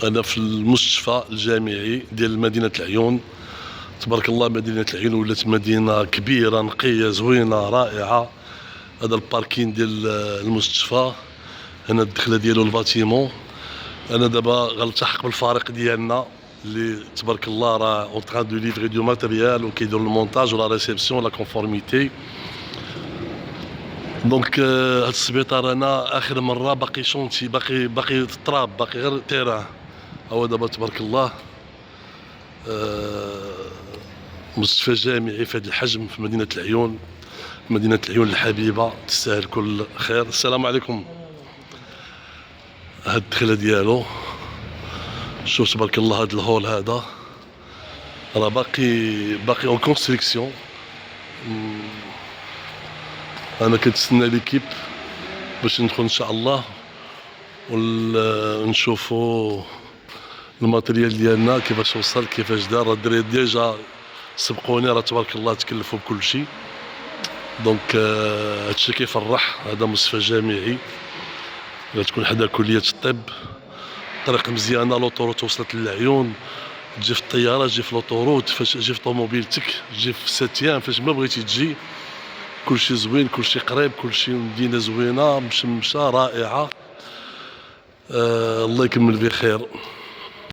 أنا في المستشفى الجامعي ديال مدينة العيون. تبارك الله مدينة العيون ولات مدينة كبيرة نقية زوينة رائعة. هذا الباركين ديال المستشفى، هنا الدخلة ديالو الباتيمون. أنا دابا غنلتحق بالفريق ديالنا اللي تبارك الله راه اون تران دو ليفري دو ماتيريال وكيديروا المونتاج ولا ريسبسيون لا كونفورميتي. دونك هاد السبيطار انا اخر مره باقي شونتي، باقي التراب، باقي غير تيران. هو دابا تبارك الله مستشفى جامعي في هذا الحجم في مدينه العيون، مدينه العيون الحبيبه تستاهل كل خير. السلام عليكم. هاد الدخله ديالو، شوف تبارك الله هاد الهول هذا راه باقي اون كونستركسيون. انا كنتسنى ليكيب باش ندخل ان شاء الله ونشوفوا الماتريال ديالنا كيفاش وصل كيفاش دار. الدراري ديجا سبقوني راه تبارك الله تكلفوا بكل شيء. دونك هادشي كيفرح. هذا مستشفى جامعي تكون حدا كلية الطب، طريق مزيانه، لوطوروت وصلت للعيون، تجي في الطياره، تجي في لوطوروت، فاش تجي في طوموبيلتك، تجي في ساتيان، فاش ما بغيتي تجي. كلشي زوين، كلشي قريب، كلشي مدينه زوينه مشمشه رائعه. الله يكمل بخير.